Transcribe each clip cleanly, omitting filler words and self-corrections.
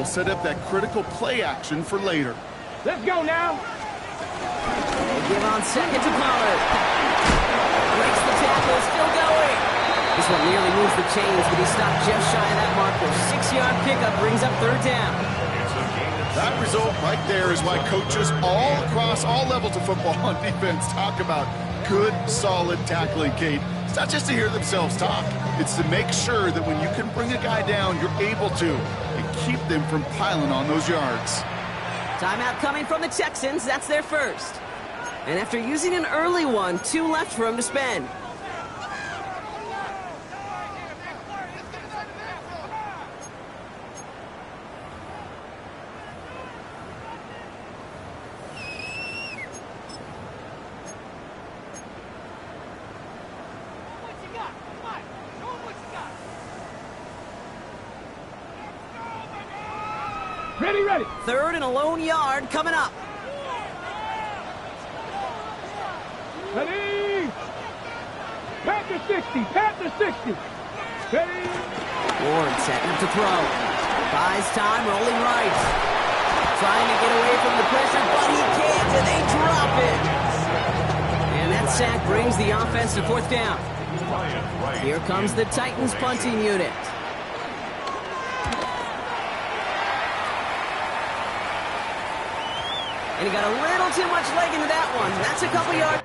will set up that critical play action for later. Let's go now. They give on second to Pollard. Breaks the tackle, still going. This one nearly moves the chains, but he stopped just shy of that marker. 6-yard pickup brings up third down. That result right there is why coaches all across all levels of football on defense talk about good, solid tackling, Kate. It's not just to hear themselves talk. It's to make sure that when you can bring a guy down, you're able to, and keep them from piling on those yards. Timeout coming from the Texans. That's their first. And after using an early one, 2 left for him to spend. Ready. Third and a lone yard coming up. Ready. Pat the 60. Ready. Ward setting up to throw. Buys time, rolling right. Trying to get away from the pressure, but he can't, and they drop it. And that sack brings the offense to fourth down. Here comes the Titans punting unit. And he got a little too much leg into that one. That's a couple yards.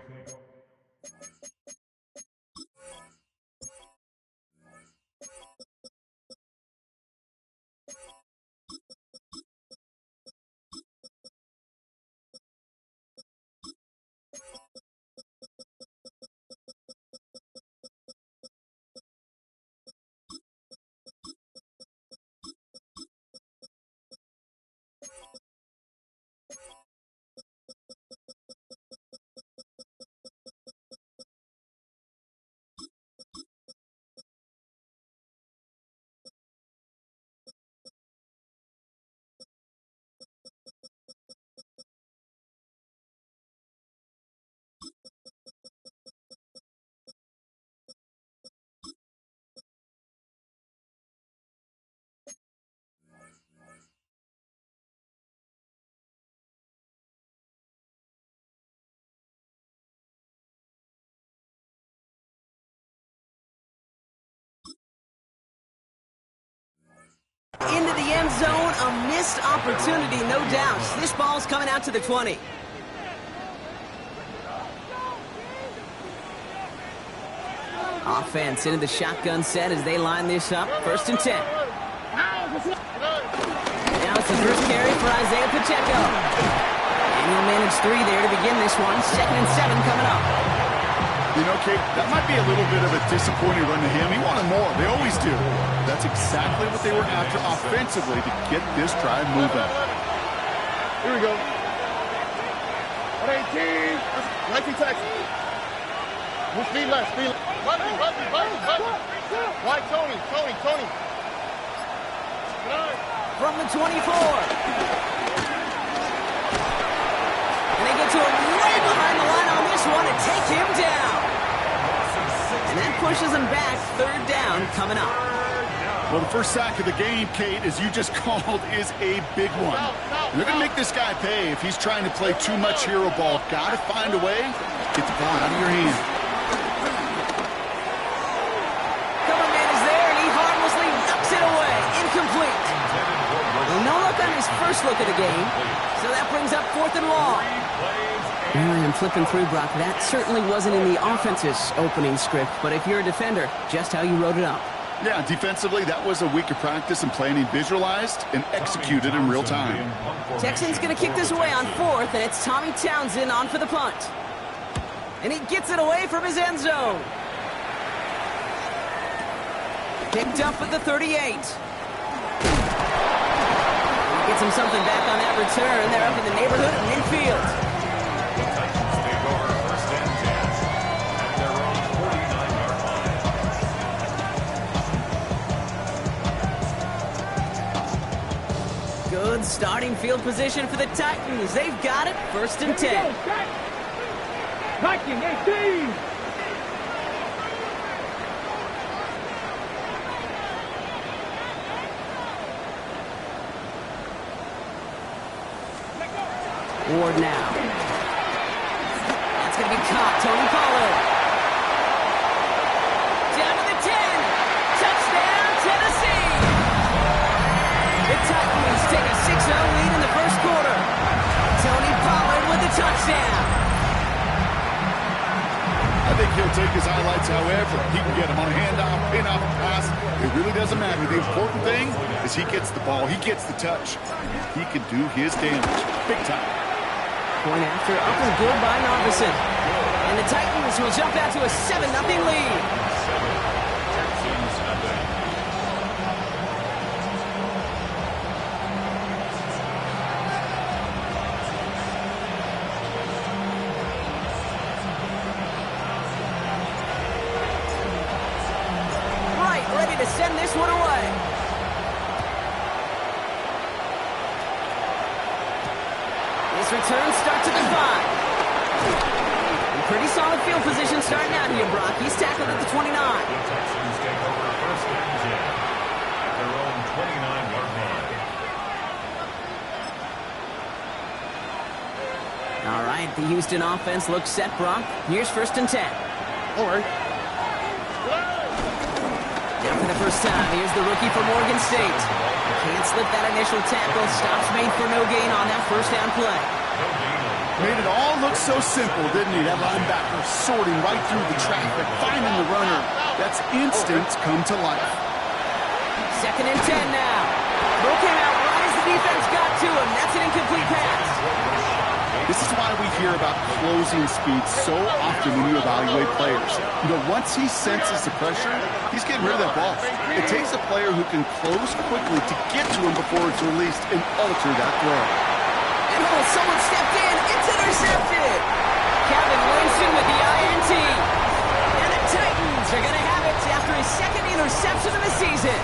Into the end zone, a missed opportunity, no doubt. This ball's coming out to the 20. Offense into the shotgun set as they line this up. 1st and 10. Now it's the first carry for Isaiah Pacheco. And he'll manage 3 there to begin this one. 2nd and 7 coming up. You know, Kate, that might be a little bit of a disappointing run to him. He wanted more. They always do. That's exactly what they were after offensively to get this drive moving. Here we go. 118. Like he Texas. Move speed left. Button. Why Tony? From the 24. And they get to him right behind the line on this one and take him down. And that pushes him back. 3rd down coming up. Well, the first sack of the game, Kate, as you just called, is a big one. They're going to make this guy pay if he's trying to play too much hero ball. Got to find a way. Get the ball out of your hand. Cover man is there, and he harmlessly knocks it away. Incomplete. Well, no look on his first look at the game, so that brings up 4th and long. I am flipping through, Brock. That certainly wasn't in the offense's opening script, but if you're a defender, just how you wrote it up. Yeah, defensively, that was a week of practice and planning visualized and executed in real time. Texans going to kick this away on 4th, and it's Tommy Townsend on for the punt. And he gets it away from his end zone. Picked up at the 38. Gets him something back on that return. They're up in the neighborhood of midfield. The Titans take over 1st and 10 at their own 49-yard line. Good starting field position for the Titans. They've got it. 1st and 10. Viking 18. Ward now. That's going to be caught. Tony Pollard. Down to the 10. Touchdown, Tennessee. The Titans take a 6-0 lead in the first quarter. Tony Pollard with the touchdown. I think he'll take his highlights however he can get them on a handoff, pin-off, pass. It really doesn't matter. The important thing is he gets the ball. He gets the touch. He can do his damage. Big time. Point after up and good by Narveson. And the Titans will jump out to a 7-0 lead. Ready to send this one away. This return starts at the 5. And pretty solid field position starting out here, Brock. He's tackled at the 29. The Texans take over first and 10 at their own 29-yard line. All right, the Houston offense looks set, Brock. Here's first and 10. All right. Now for the first time, here's the rookie from Oregon State. Can't slip that initial tackle. Stops made for no gain on that first down play. Made it all look so simple, didn't he? That linebacker sorting right through the traffic, finding the runner. That's instinct come to life. Second and 10 now. Throw came out right as the defense got to him. That's an incomplete pass. This is why we hear about closing speed so often when you evaluate players. You know, once he senses the pressure, he's getting rid of that ball. It takes a player who can close quickly to get to him before it's released and alter that throw. And someone stepped in. It's intercepted. Calvin Winston with the INT. And the Titans are going to have it after his second interception of the season.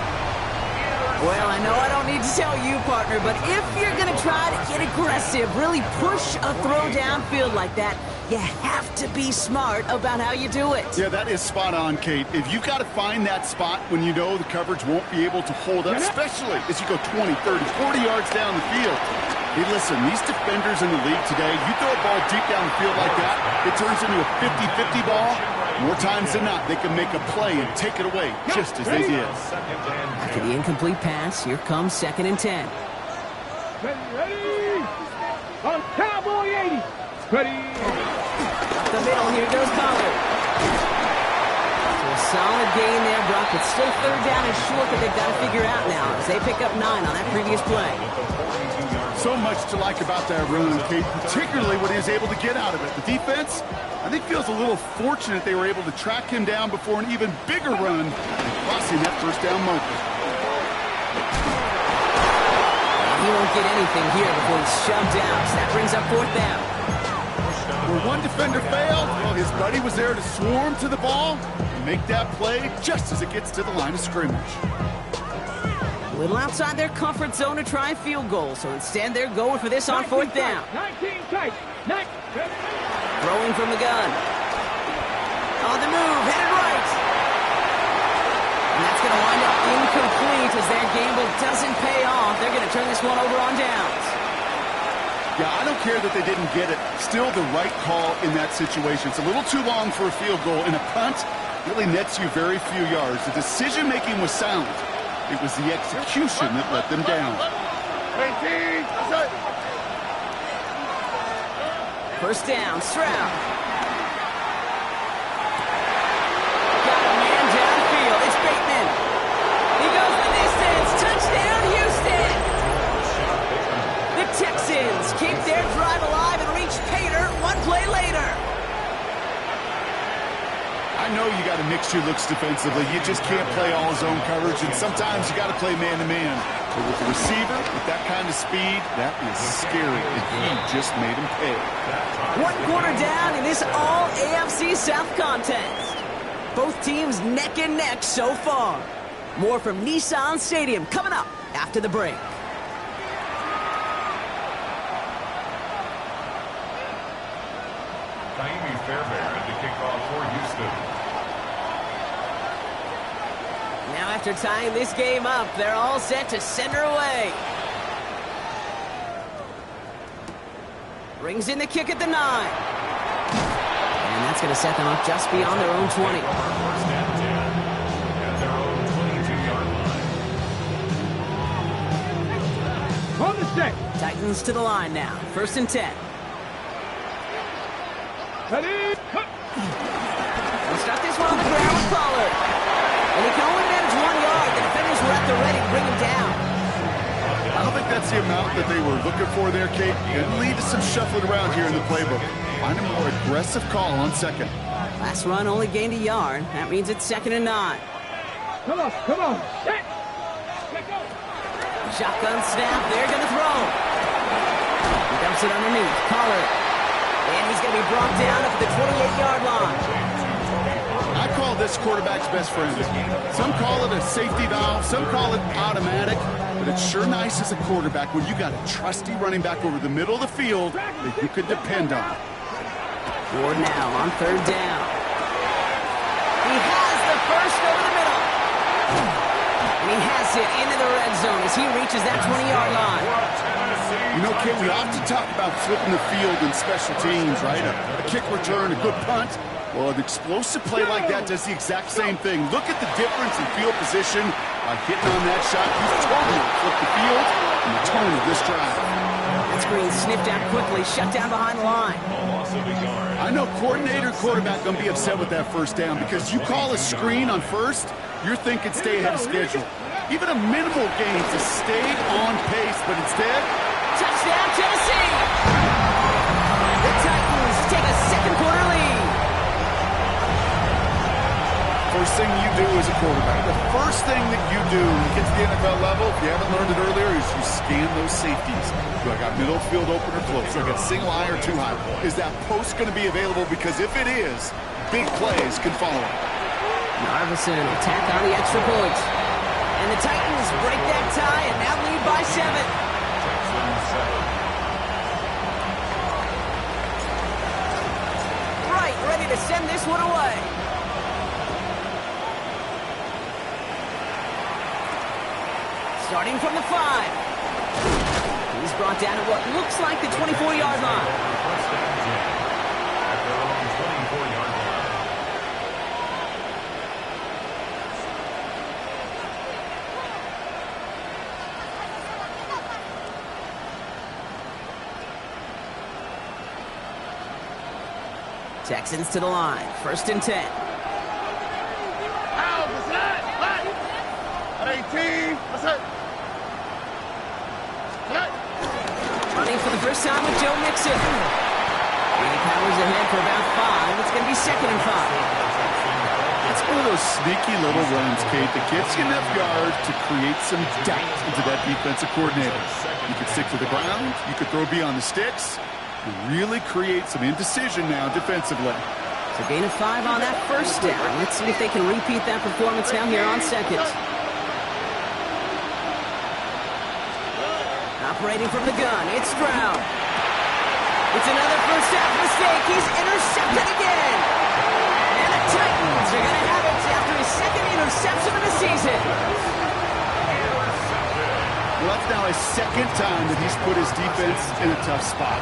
Well, I know I don't need to tell you, partner, but if you're going to try to get aggressive, really push a throw downfield like that, you have to be smart about how you do it. Yeah, that is spot on, Kate. If you've got to find that spot when you know the coverage won't be able to hold up, especially as you go 20, 30, 40 yards down the field. Hey, listen, these defenders in the league today, you throw a ball deep down the field like that, it turns into a 50-50 ball. More times than not, they can make a play and take it away, just as they did. After the incomplete pass, here comes second and 10. Ready? On Cowboy 80. Ready? Up the middle, here goes Pollard. So a solid gain there, Brock, but still third down and short that they've got to figure out now as they pick up 9 on that previous play. So much to like about that run, Kate, particularly what he was able to get out of it. The defense, I think, feels a little fortunate they were able to track him down before an even bigger run and crossing that first down marker. He won't get anything here before he's shoved out, so that brings up fourth down. Where one defender failed, well, his buddy was there to swarm to the ball and make that play just as it gets to the line of scrimmage. A little outside their comfort zone to try a field goal, so instead they're going for this on fourth down. 19 tight. Throwing from the gun. On the move, headed right. And that's going to wind up incomplete as their gamble doesn't pay off. They're going to turn this one over on downs. Yeah, I don't care that they didn't get it. Still the right call in that situation. It's a little too long for a field goal, and a punt really nets you very few yards. The decision-making was sound. It was the execution that let them down. 18. First down, Stroud. Got a man downfield. It's Bateman. He goes the distance. Touchdown, Houston. The Texans keep their drive alive and reach Pater one play later. I know you got to mix your looks defensively. You just can't play all zone coverage, and sometimes you got to play man-to-man. But with the receiver, with that kind of speed, that is scary, and he just made him pay. 1 quarter down in this all-AFC South contest. Both teams neck and neck so far. More from Nissan Stadium coming up after the break. Naimi Fairbairn at the kickoff for Houston. Now after tying this game up, they're all set to send her away. Brings in the kick at the 9. And that's going to set them up just beyond their own 20. First and 10 at their own 22-yard line. On the set. Titans to the line now. First and 10. Ready? We'll start this one on the ground with Pollard. And he can only manage 1 yard. The defenders were at the ready to bring him down. I don't think that's the amount that they were looking for there, Kate. It'll lead to some shuffling around here in the playbook. Find a more aggressive call on second. Last run only gained a yard. That means it's 2nd and 9. Come on. Set. Let go. Shotgun snap. They're going to throw. He dumps it underneath. Pollard. And he's going to be brought down up at the 28-yard line. I call this quarterback's best friend. Some call it a safety valve, some call it automatic, but it's sure nice as a quarterback when you got a trusty running back over the middle of the field that you can depend on. Ward now on 3rd down. He has the first over the middle. And he has it into the red zone as he reaches that 20-yard line. You know, Kate, we often talk about flipping the field in special teams, right? A kick return, a good punt. Well, an explosive play like that does the exact same thing. Look at the difference in field position by hitting on that shot. He's totally flipped the field in the tone of this drive. That screen sniffed out quickly, shut down behind the line. I know coordinator quarterback going to be upset with that first down because you call a screen on first, you're thinking stay ahead of schedule. Even a minimal gain to stay on pace, but instead... Touchdown, Tennessee! The Titans take a second quarter lead. First thing you do as a quarterback, the first thing that you do when you get to the NFL level, if you haven't learned it earlier, is you scan those safeties. Do I got middle field open or close? Do I got single high or too high? Is that post going to be available? Because if it is, big plays can follow. Narveson will tack on the extra point. And the Titans break that tie and now lead by 7. Right, ready to send this one away. Starting from the 5. He's brought down at what looks like the 24-yard line. First and 10 at their own 24-yard line. Texans to the line. First and 10. Out, what's that? What? 18. What's that? What? Running for the first time with Joe Mixon. He powers ahead for about 5. It's going to be 2nd and 5. It's one of those sneaky little runs, Kate, that gets you enough yards to create some doubt into that defensive coordinator. You could stick to the ground, you could throw beyond the sticks, and really create some indecision now defensively. So gain of 5 on that first down. Let's see if they can repeat that performance now here on 2nd. Operating from the gun, it's Stroud. It's another first half mistake. He's intercepted again. And the Titans are going to have it after his 2nd interception of the season. Well, that's now his 2nd time that he's put his defense in a tough spot.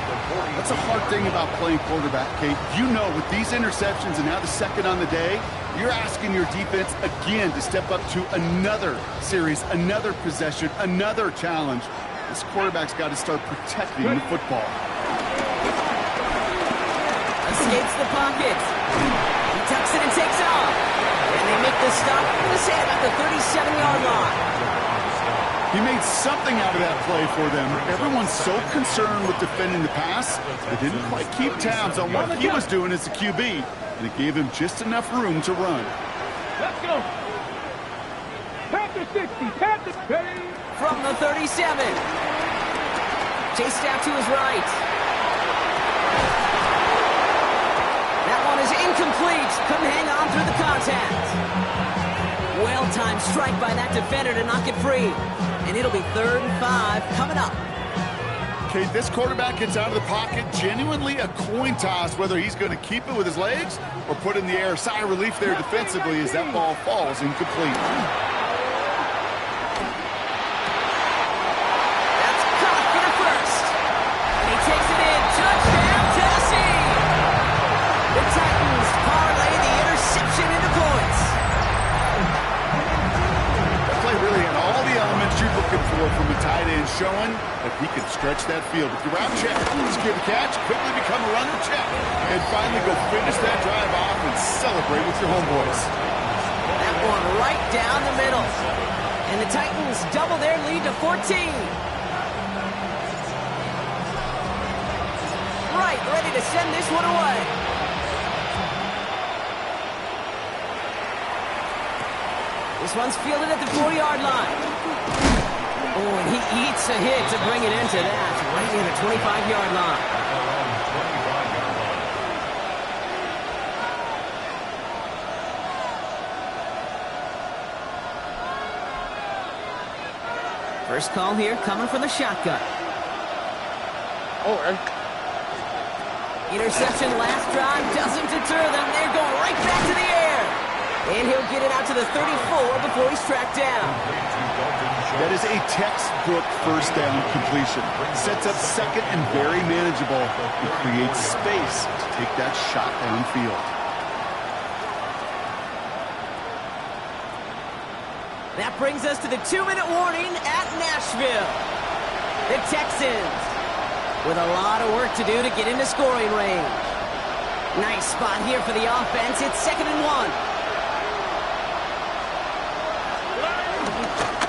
That's a hard thing about playing quarterback, Kate. You know, with these interceptions and now the 2nd on the day, you're asking your defense again to step up to another series, another possession, another challenge. This quarterback's got to start protecting the football. Escapes the pocket. He tucks it and takes off. And they make the stop, let's say, about the 37-yard line. He made something out of that play for them. Everyone's so concerned with defending the pass, they didn't quite keep tabs on what he was doing as a QB, and it gave him just enough room to run. Let's go. Panther 60. Panther. Ready. From the 37. Chased out to his right. That one is incomplete. Couldn't hang on through the contact. Well-timed strike by that defender to knock it free. And it'll be 3rd and 5 coming up. Kate, this quarterback gets out of the pocket, genuinely a coin toss whether he's going to keep it with his legs or put in the air. Sigh of relief there defensively as that ball falls incomplete. That's caught for the first. And he takes it in. Touchdown! tight end showing that he can stretch that field. With your route check, secure the catch, quickly become a runner check, and finally go finish that drive off and celebrate with your homeboys. That one right down the middle. And the Titans double their lead to 14. Right, ready to send this one away. This one's fielded at the 4-yard line. Oh, and he eats a hit to bring it into that, right near the 25-yard line. First call here coming from the shotgun. Interception last drive doesn't deter them. They're going right back to the air. And he'll get it out to the 34 before he's tracked down. That is a textbook first down completion. Sets up second and very manageable. It creates space to take that shot downfield. That brings us to the 2-minute warning at Nashville. The Texans with a lot of work to do to get into scoring range. Nice spot here for the offense. It's 2nd and 1.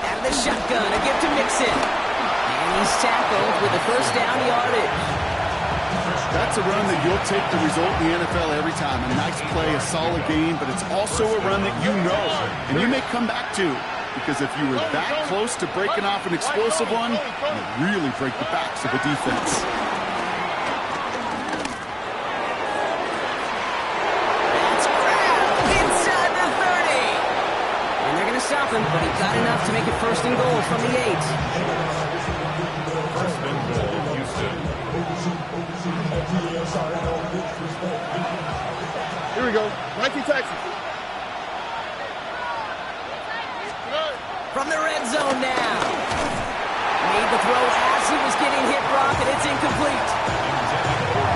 Out of the shotgun, a gift to Mixon. And he's tackled with the first down yardage. That's a run that you'll take the result in the NFL every time. A nice play, a solid game, but it's also a run that you know and you may come back to. Because if you were that close to breaking off an explosive one, you really break the backs of a defense. That's grabbed inside the 30. And they're going to stop him, but he got enough to make it 1st and goal from the 8. First and goal, Houston. Here we go. Nike Texas. From the red zone now. Made the throw as he was getting hit, Brock, and it's incomplete.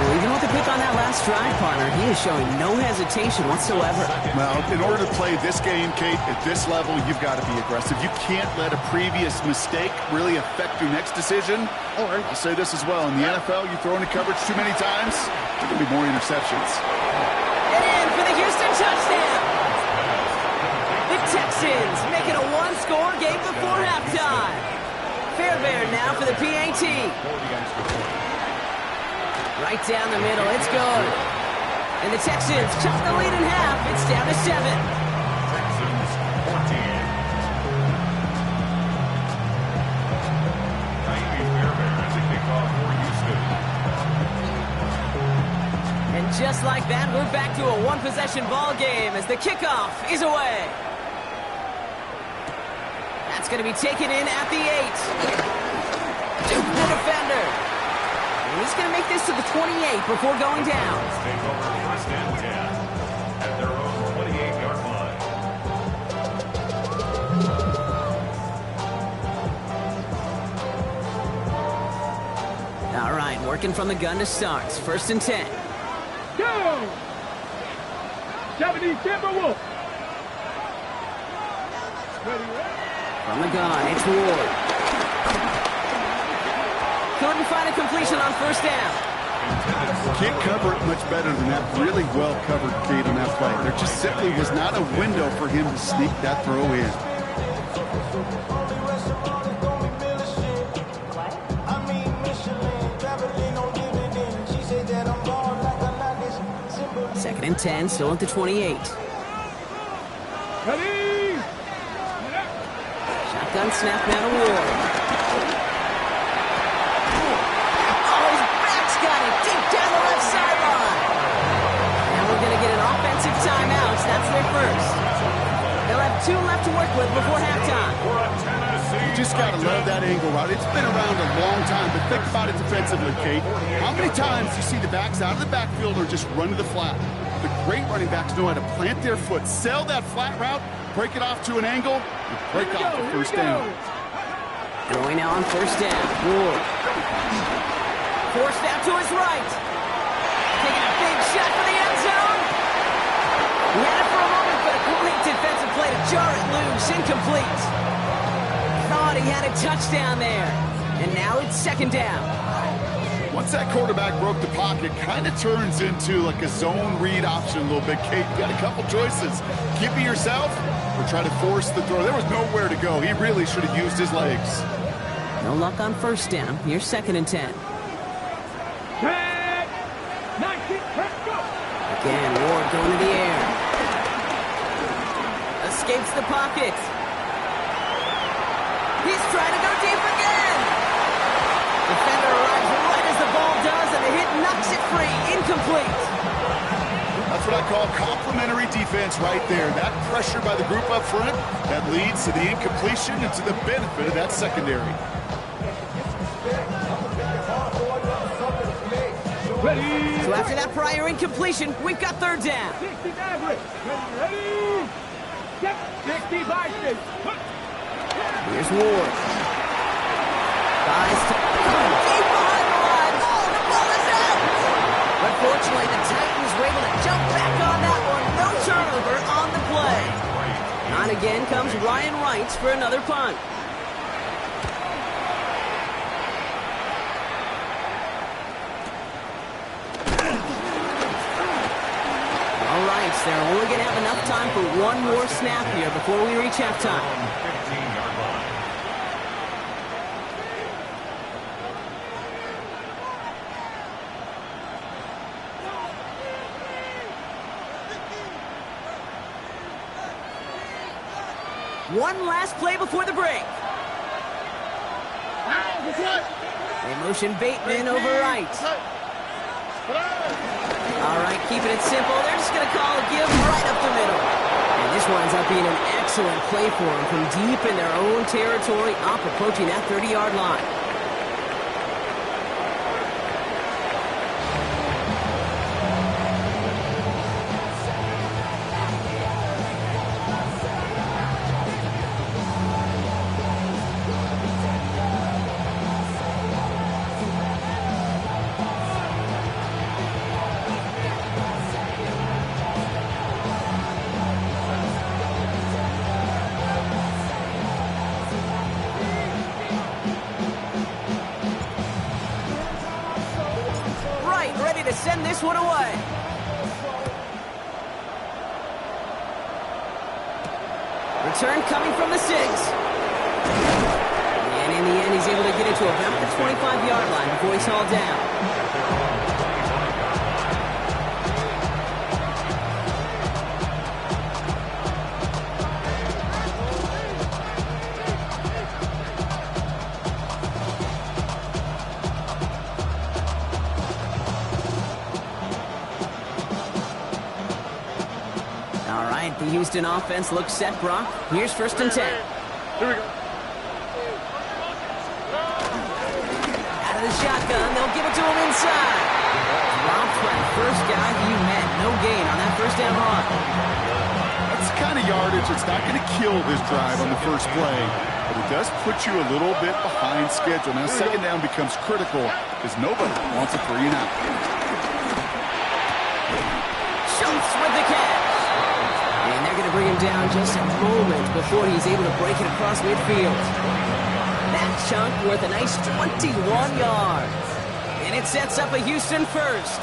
Well, even with the pick on that last drive, partner, he is showing no hesitation whatsoever. Well, in order to play this game, Kate, at this level, you've got to be aggressive. You can't let a previous mistake really affect your next decision. I'll say this as well. In the NFL, you throw into coverage too many times, there will be more interceptions. And in for the Houston touchdown. The Texans make it a one-score game before halftime. Fairbairn now for the PAT. Right down the middle, it's good. And the Texans cut the lead in half. It's down to 7. Texans 14. Naomi Fairbairn as a kickoff for Houston. And just like that, we're back to a one-possession ball game as the kickoff is away. That's going to be taken in at the 8. Duke the defender. And he's going to make this to the 28 before going down. Take over 1st and 10 at their own 28-yard line. All right, working from the gun to start. 1st and 10. Go! 70 Timberwolves. From the gun, it's Ward. Couldn't find a completion on 1st down. Can't cover it much better than that. Really well covered, Kate, on that play. There just simply was not a window for him to sneak that throw in. Second and 10, still at the 28. Ready? Shotgun snap now to Ward. Oh, his back's got it deep down the left sideline. Now we're going to get an offensive timeout. That's their first. They'll have 2 left to work with before halftime. You just got to love that angle route. It's been around a long time, but think about it defensively, Kate. How many times do you see the backs out of the backfield or just run to the flat? The great running backs know how to plant their foot, sell that flat route, break it off to an angle, and break off the 1st down. Throwing now on 1st down. Ward. Forced out to his right. Taking a big shot for the end zone. He had it for a moment, but a great defensive play to jar it loose. Incomplete. thought he had a touchdown there. And now it's second down. Once that quarterback broke the pocket, kind of turns into like a zone read option a little bit. Kate, you got a couple choices. Keep it yourself or try to force the throw. There was nowhere to go. He really should have used his legs. No luck on first down. Here's 2nd and 10. Tag. 19, go. Again, Ward going to the air. Escapes the pocket. He's trying to go deep again. Defender arrives right as the ball does, and the hit knocks it free. Incomplete. That's what I call complimentary defense right there. That pressure by the group up front, that leads to the incompletion and to the benefit of that secondary. Ready. So after that prior incompletion, we've got 3rd down. 60 average. Ready. Get 60 Vikings. Here's Ward. Guys, deep behind the line. Oh, the ball is out. Unfortunately, the Titans were able to jump back on that one. No turnover on the play. On again comes Ryan Wright for another punt. All right, so they're only going to have enough time for one more snap here before we reach halftime. 15-yard line. One last play before the break. They motion Bateman over Wright. All right, keeping it simple. They're just going to call a give right up the middle. And this winds up being an excellent play for them from deep in their own territory, up approaching that 30-yard line. Ready to send this one away. Return coming from the 6. And in the end, he's able to get it to about the 25-yard line before he's hauled down. The Houston offense looks set, Brock. Here's 1st and 10. Here we go. Out of the shotgun, they'll give it to him inside. Dropped by the first guy he met. No gain on that 1st down run. That's the kind of yardage that's not going to kill this drive on the first play, but it does put you a little bit behind schedule. Now 2nd down becomes critical because nobody wants a 3 and out. Schultz with the catch. And they're going to bring him down just a moment before he's able to break it across midfield. That chunk worth a nice 21 yards. And it sets up a Houston first.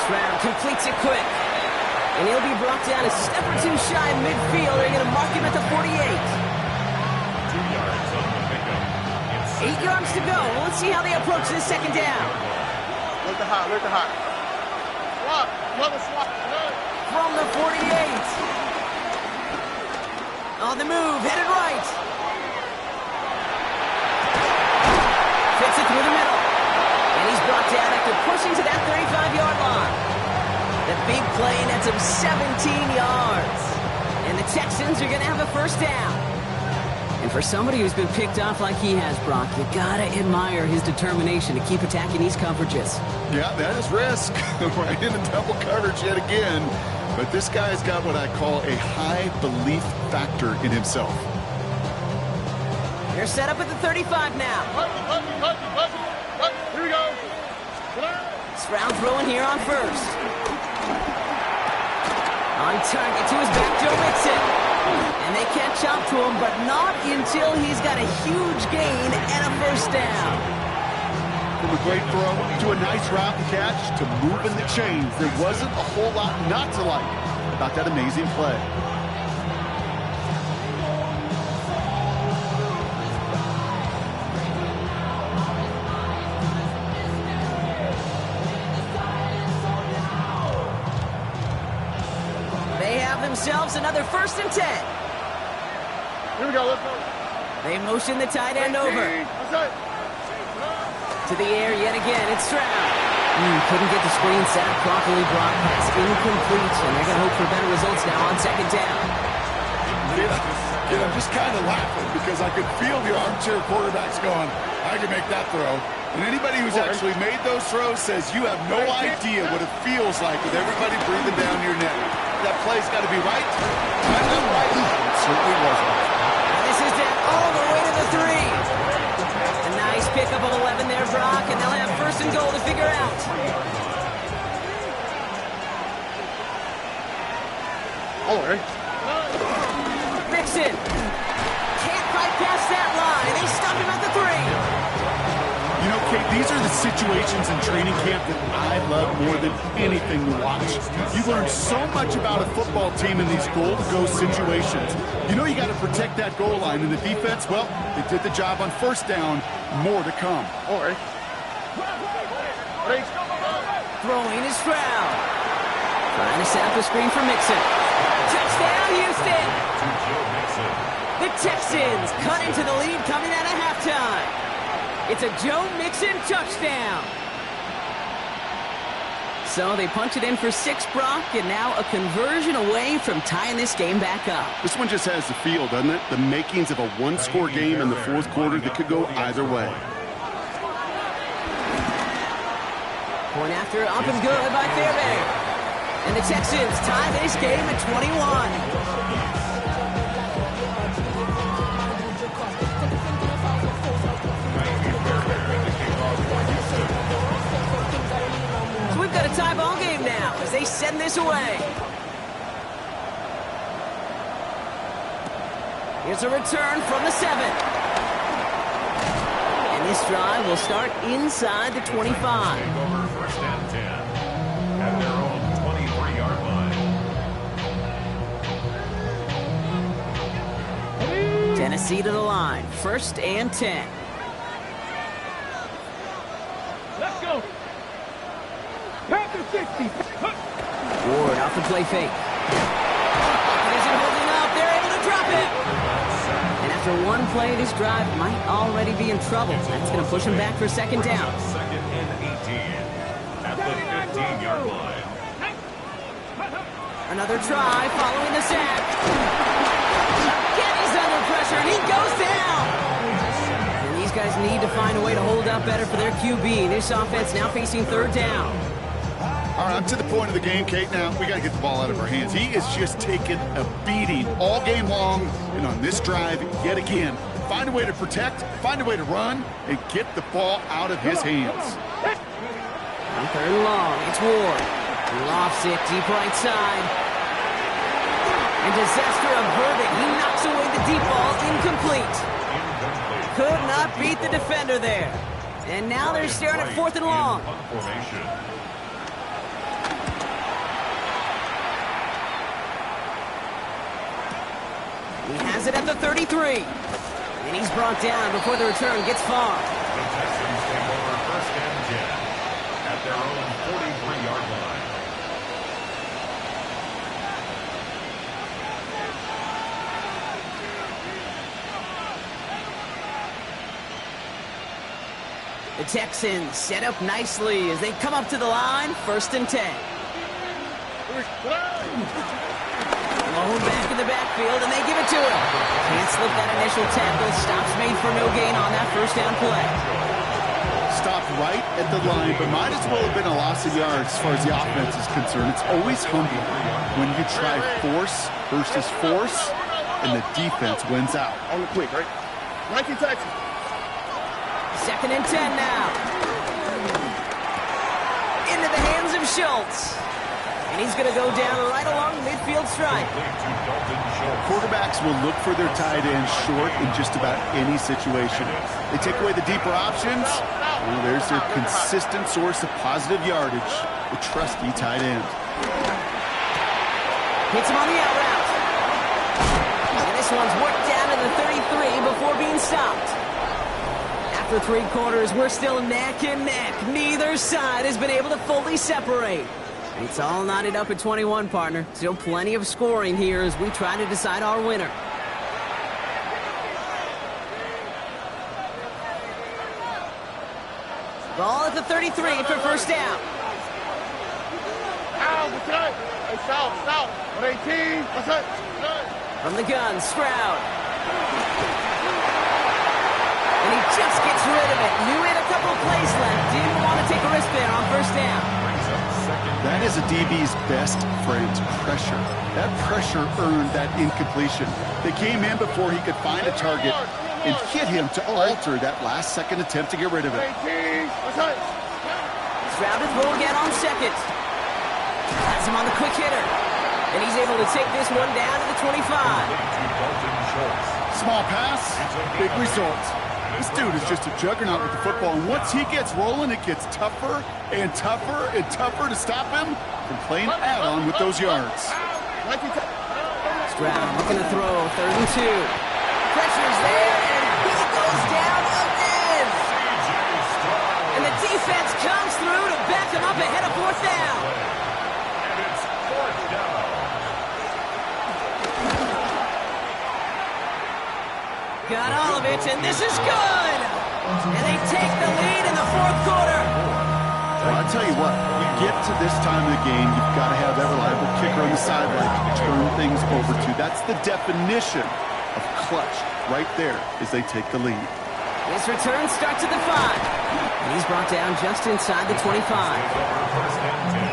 Stroud completes it quick. And he'll be brought down a step or two shy of midfield. They're going to mark him at the 48. 2 yards on the pickup. 8 yards to go. Let's see how they approach this 2nd down. Look the hot, look the hot. Swap, love a swap. From the 48. On the move, headed right. Fits it through the middle. And he's brought down after pushing to that 35-yard line. The big play nets him 17 yards. And the Texans are going to have a 1st down. And for somebody who's been picked off like he has, Brock, you gotta admire his determination to keep attacking these coverages. Yeah, that is risk. Right into double coverage yet again. But this guy's got what I call a high belief factor in himself. They're set up at the 35 now. Here we go. Stroud throwing here on 1st. On target to his back, Joe Mixon. And they can't chop to him, but not until he's got a huge gain and a first down. From a great throw to a nice route and catch to moving the chains, there wasn't a whole lot not to like about that amazing play. Themselves another 1st and 10. Here we go, let's go. They motion the tight end over. To the air yet again, it's Stroud. Couldn't get the screen sack properly, blocked, pass incomplete, and they're going to hope for better results now on 2nd down. I'm just kind of laughing because I could feel the armchair quarterbacks going, I can make that throw. And anybody who's actually made those throws says you have no idea what it feels like with everybody breathing down your neck. That play's got to be right. Timed up right. It certainly wasn't. And this is it all the way to the 3. A nice pickup of 11 there, Brock, and they'll have 1st and goal to figure out. All right. Mixon. Can't bypass that line. They stop him at the 3. You know, Kate, these are the situations in training camp that I love more than anything to watch. You learn so much about a football team in these goal-to-go situations. You know you got to protect that goal line, and the defense, well, they did the job on 1st down. More to come. All right. Throwing is Stroud. Trying to set up a screen for Mixon. Touchdown, Houston! The Texans cut into the lead coming out of halftime. It's a Joe Mixon touchdown. So they punch it in for 6, Brock, and now a conversion away from tying this game back up. This one just has the feel, doesn't it? The makings of a one-score game in the 4th quarter that could go either way. Point after up and good by Fairbairn. And the Texans tie this game at 21. We've got a tie ball game now as they send this away. Here's a return from the 7. And this drive will start inside the 25. Over 1st and 10 at their own 23-yard line. Tennessee to the line. 1st and 10. Let's go. Panther 60. Ward off the play fake. It isn't holding up. They're able to drop it. And after one play, this drive might already be in trouble. That's going to push him back for 2nd down. 2nd and 18 at the 15-yard line. Another try following the sack. Kenny's under pressure, and he goes down. And these guys need to find a way to hold up better for their QB. This offense now facing 3rd down. All right, up to the point of the game, Kate. Now, we got to get the ball out of our hands. He is just taking a beating all game long, and on this drive, yet again, find a way to protect, find a way to run, and get the ball out of his hands. On 3rd and long, it's Ward. He lofts it deep right side. And disaster averted. He knocks away the deep ball, incomplete. Could not beat the defender there. And now they're staring at 4th and long. He has it at the 33. And he's brought down before the return gets far. The Texans take over 1st and 10 at their own 43-yard line. The Texans set up nicely as they come up to the line, 1st and 10. Malone back in the backfield, and they give it to him. Can't slip that initial tackle. Stops made for no gain on that 1st down play. Stopped right at the line, but might as well have been a loss of yards as far as the offense is concerned. It's always humbling when you try force versus force, and the defense wins out. On the quick, right? 19 Texans. 2nd and 10 now. Into the hands of Schultz. And he's going to go down right along the midfield stripe. Quarterbacks will look for their tight end short in just about any situation. They take away the deeper options. Well, there's their consistent source of positive yardage, the trusty tight end. Hits him on the out route. And this one's worked down to the 33 before being stopped. After 3 quarters, we're still neck and neck. Neither side has been able to fully separate. It's all knotted up at 21, partner. Still plenty of scoring here as we try to decide our winner. Ball at the 33 for first down. South. 118. From the gun, Stroud. And he just gets rid of it. Knew he had a couple plays left. Didn't want to take a risk there on first down. That is a DB's best friend, pressure. That pressure earned that incompletion. They came in before he could find a target and hit him to alter that last-second attempt to get rid of it. Stroud to throw again on second. Has him on the quick hitter. And he's able to take this one down to the 25. Small pass, big result. This dude is just a juggernaut with the football, and once he gets rolling, it gets tougher and tougher and tougher to stop him from playing add-on with those yards. Stroud looking to throw, 3rd and 2. Pressure's there, and he goes down again. And the defense comes through to back him up ahead of 4th down. And it's 4th down. Got all of it, and this is good! And they take the lead in the 4th quarter. Well, I'll tell you what, you get to this time of the game, you've got to have that reliable kicker on the sideline to turn things over to. That's the definition of clutch right there as they take the lead. This return starts at the 5. And he's brought down just inside the 25. First and 10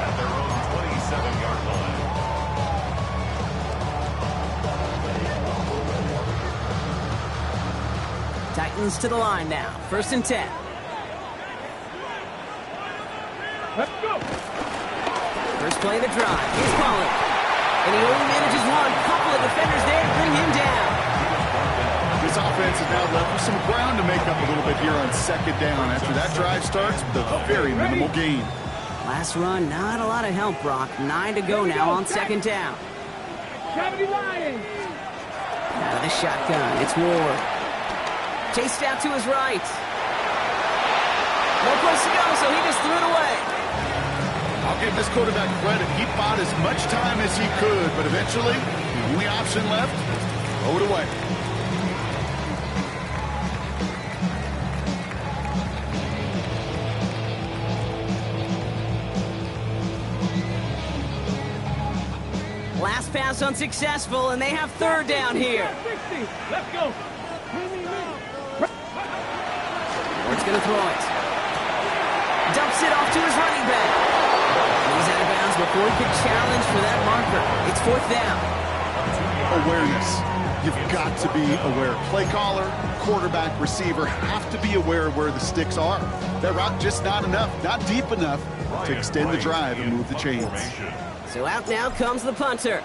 at their own 27-yard line. Titans to the line now. 1st and 10. Let's go. First play of the drive. Here's Pollard. And he only manages one. Couple of defenders there to bring him down. This offense is now left with some ground to make up a little bit here on 2nd down after that drive starts with a very minimal gain. Last run, not a lot of help, Brock. 9 to go now on 2nd down. Cavity Lions. Out of the shotgun, it's Ward. Chased out to his right. No place to go, so he just threw it away. I'll give this quarterback credit. He bought as much time as he could, but eventually, the only option left, throw it away. Last pass unsuccessful, and they have 3rd down here. 60. Let's go. Ward's going to throw it. Dumps it off to his running back. He's out of bounds before he could challenge for that marker. It's 4th down. Awareness. You've got to be aware. Play caller, quarterback, receiver have to be aware of where the sticks are. That route just not enough, not deep enough to extend the drive and move the chains. So out now comes the punter.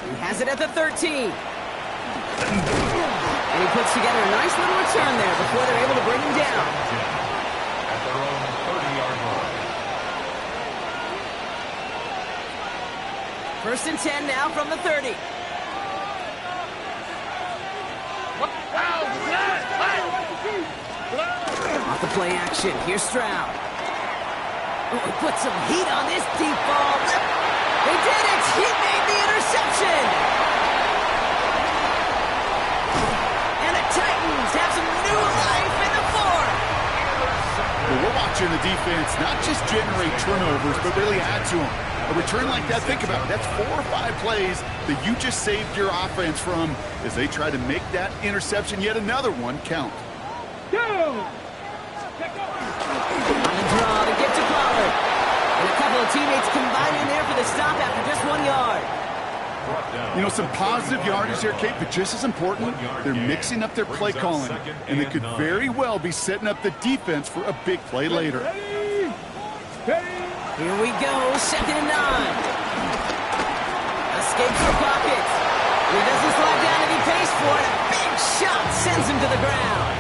He has it at the 13. And he puts together a nice little return there before they're able to bring him down. At their own 30-yard line. 1st and 10 now from the 30. Off the play action, here's Stroud. Oh, he put some heat on this deep ball. They did it! He made the interception! And the Titans have some new life in the 4th. Well, we're watching the defense not just generate turnovers, but really add to them. A return like that, think about it, that's 4 or 5 plays that you just saved your offense from as they try to make that interception, yet another one, count. Go. On the draw to get to Pollard. And a couple of teammates combine in there for the stop after just 1 yard. You know, some positive yardage there, Kate, but just as important, they're mixing up their play calling, and they could very well be setting up the defense for a big play later. Here we go, 2nd and 9. Escapes the pocket. He doesn't slide down and he pays for it. A big shot sends him to the ground.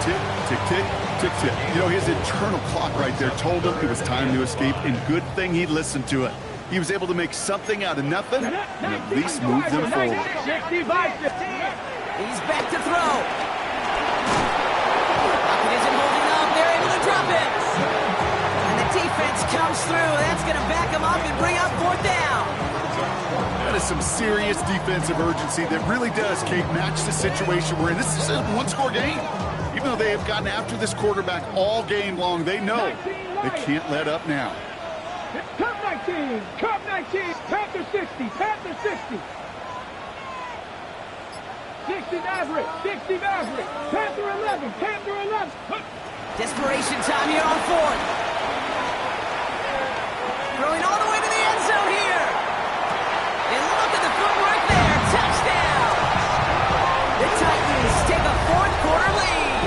Tick, tick, tick, tick, tick. You know, his internal clock right there told him it was time to escape, and good thing he listened to it. He was able to make something out of nothing and at least move them forward. He's back to throw. Pocket isn't holding up. They're able to drop it. And the defense comes through. That's going to back him up and bring up 4th down. That is some serious defensive urgency that really does, Kate, match the situation we're in. This is a one-score game. Even though they have gotten after this quarterback all game long, they know they can't let up now. Cup 19, Cup 19, Panther 60, Panther 60. 60 Maverick, 60 Maverick, Panther 11, Panther 11. Desperation time here on 4th. Throwing all the way to the end zone here. And look at the footwork there. Touchdown. The Titans take a 4th quarter lead.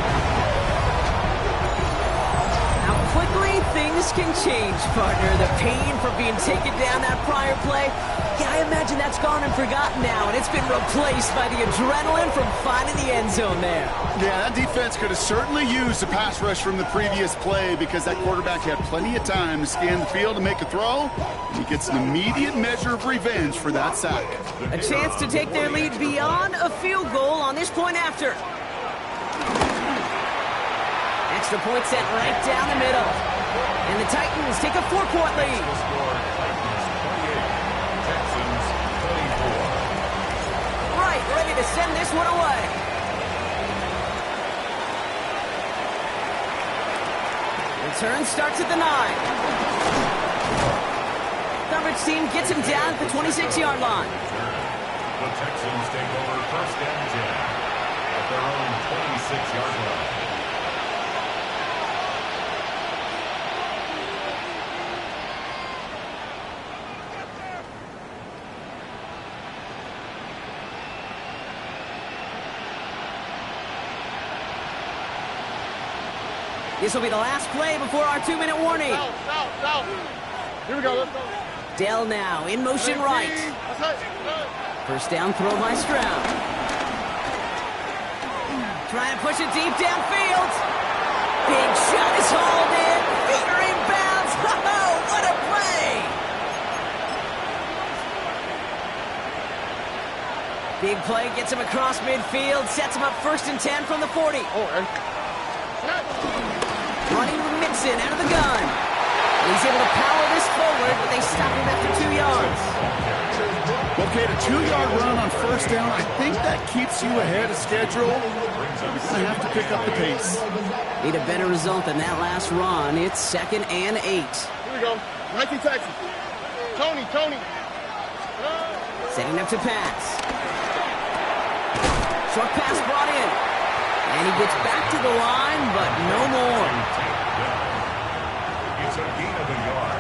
How quickly things can change, partner. The pain for being taken down that prior play. Yeah, I imagine that's gone and forgotten now, and it's been replaced by the adrenaline from finding the end zone there. Yeah, that defense could have certainly used the pass rush from the previous play because that quarterback had plenty of time to scan the field and make a throw. He gets an immediate measure of revenge for that sack. A chance to take their lead beyond a field goal on this point after. Extra point set right down the middle. And the Titans take a 4-point lead. Right, ready to send this one away. Return starts at the 9. Coverage team gets him down at the 26-yard line. The Texans take over 1st and 10 at their own 26-yard line. This will be the last play before our 2-minute warning. Out. Here we go, let's go. Dell now in motion right. 1st down throw by Stroud. Trying to push it deep downfield. Big shot is hauled in. Feet are inbounds. Oh, what a play. Big play gets him across midfield. Sets him up 1st and 10 from the 40. Running with Mixon out of the gun. He's able to power this forward, but they stop him after 2 yards. Okay, a 2-yard run on 1st down. I think that keeps you ahead of schedule. You're going to have to pick up the pace. Need a better result than that last run. It's 2nd and 8. Here we go. Nike Texas. Tony. Setting up to pass. Short pass brought in. And he gets back to the line, but no more. It's a gain of a yard.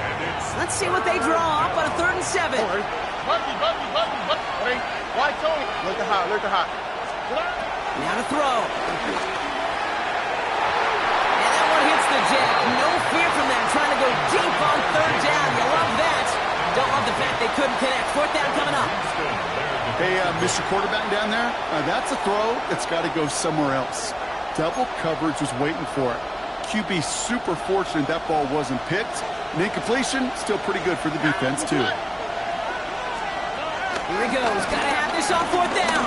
And it's Let's see what they draw up on a 3rd and 7. Bucky. Why Tony? Look at hot. Now to throw. And that one hits the jack. No fear from them trying to go deep on 3rd down. You love that. Don't love the fact they couldn't connect. 4th down coming up. Hey, Mr. Quarterback down there, that's a throw that's got to go somewhere else. Double coverage was waiting for it. QB super fortunate that ball wasn't picked. And incompletion, still pretty good for the defense, too. Here he goes. Got to have this on 4th down.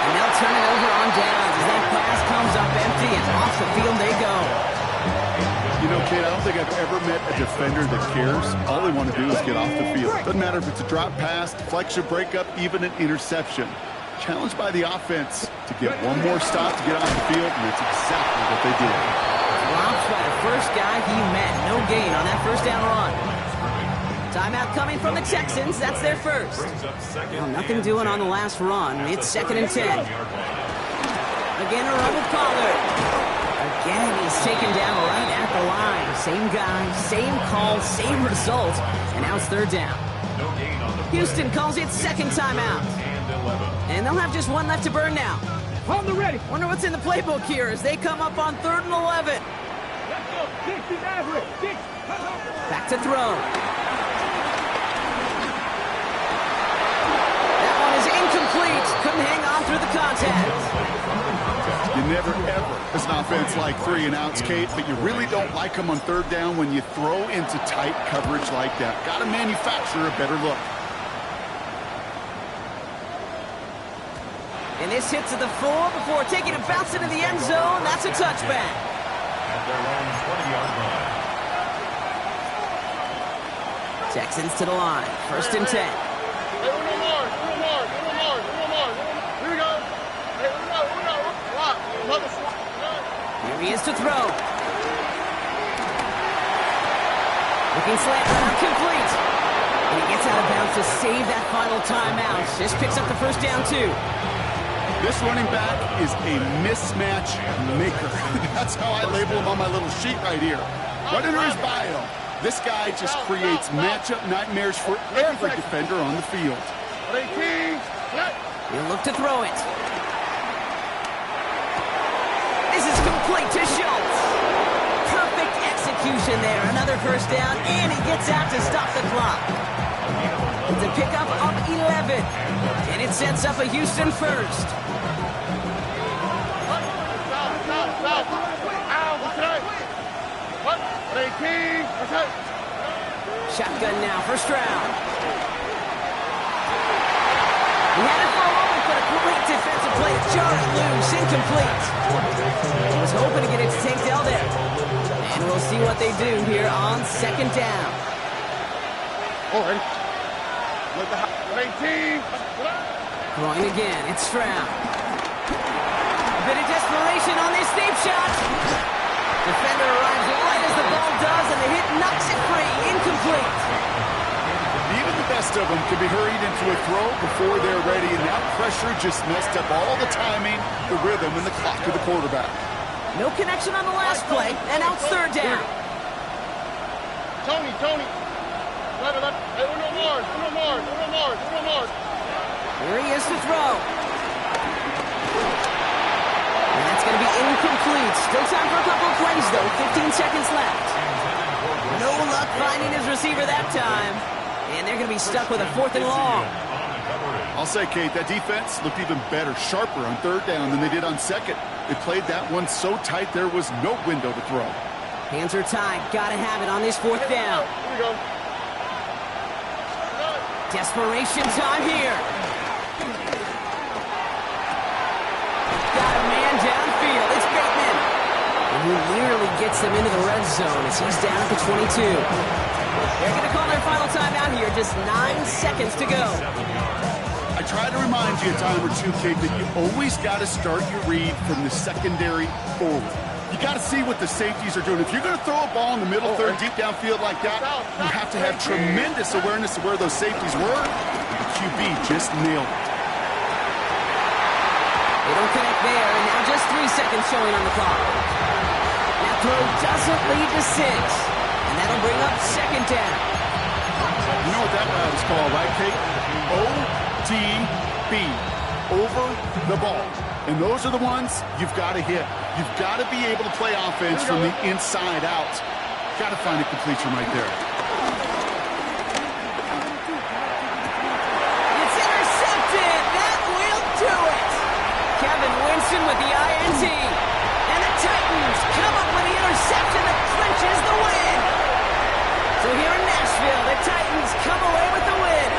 And they'll turn it over on downs as that pass comes up empty and off the field they go. You know, Kate, I don't think I've ever met a defender that cares. All they want to do is get off the field. Doesn't matter if it's a drop pass, deflection, breakup, even an interception. Challenged by the offense to get one more stop to get off the field, and that's exactly what they did. Drops by the first guy he met. No gain on that 1st down run. Timeout coming from the Texans. That's their first. Well, nothing doing on the last run. It's 2nd and 10. Again, a run with Pollard. Again, he's taken down right at at the line. Same guy, same call, same result. And now it's third down. No gain on the play. Houston calls it second timeout. And 11. And they'll have just one left to burn now. On the ready. Wonder what's in the playbook here as they come up on 3rd and 11. Let's go. 60 Maverick. 6. Back to throw. That one is incomplete. Couldn't hang on through the contact. You never, ever, as an offense, like 3 and outs, Kate, but you really don't like them on 3rd down when you throw into tight coverage like that. Got to manufacture a better look. And this hits at the 4 before taking a bounce into the end zone. That's a touchback. At their own 20-yard line. Texans to the line. 1st and 10. Hey, no more. Here we go. Hey, no. Swap. Another swap. Here he is to throw. Looking slant route complete. And he gets out of bounds to save that final timeout. Just picks up the first down, too. This running back is a mismatch maker. That's how I label him on my little sheet right here. Right under his bio, this guy just creates matchup nightmares for every defender on the field. He'll look to throw it. This is complete to Schultz. Perfect execution there. Another first down, and he gets out to stop the clock. It's a pickup of 11, and it sets up a Houston first. Shotgun now, first round. He had it for a moment, but a great defensive play to jar it loose, incomplete. He was hoping to get it to Tank Dell there. And we'll see what they do here on 2nd down. Throwing again, it's Stroud. A bit of desperation on this deep shot. Defender arrives right as the ball does, and the hit knocks it free, incomplete. Even the best of them can be hurried into a throw before they're ready, and that pressure just messed up all the timing, the rhythm, and the clock of the quarterback. No connection on the last play, and now it's 3rd down. Tony. Hey, no more. Here he is to throw. And that's going to be incomplete. Still time for a couple of plays, though. 15 seconds left. No luck finding his receiver that time. And they're going to be stuck with a 4th and long. I'll say, Kate, that defense looked even better, sharper on 3rd down than they did on 2nd. They played that one so tight there was no window to throw. Hands are tied. Got to have it on this 4th down. Here we go. Desperation time here. Got a man downfield. It's Bateman. And he nearly gets them into the red zone as he's down at the 22. They're going to call their final timeout here. Just 9 seconds to go. I try to remind you a time or two, Kate, that you always got to start your read from the secondary forward. You got to see what the safeties are doing. If you're going to throw a ball in the middle third, deep downfield like that, you have to have tremendous awareness of where those safeties were. The QB just nailed it. They don't connect there, and now just 3 seconds showing on the clock. That throw doesn't lead to 6, and that'll bring up 2nd down. You know what that route is called, right, Kate? ODB, over the ball. And those are the ones you've got to hit. You've got to be able to play offense from the inside out. Got to find a completion right there. It's intercepted. That will do it. Kevin Winston with the INT. And the Titans come up with the interception that clinches the win. So here in Nashville, the Titans come away with the win.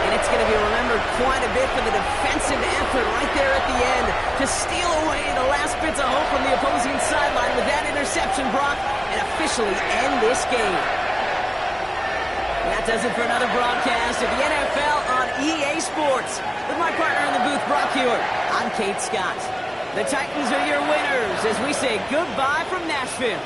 And it's going to be remembered quite a bit for the defensive effort right there at the end to steal away the last bits of hope from the opposing sideline with that interception, Brock, and officially end this game. That does it for another broadcast of the NFL on EA Sports. With my partner in the booth, Brock Hewitt, I'm Kate Scott. The Titans are your winners as we say goodbye from Nashville.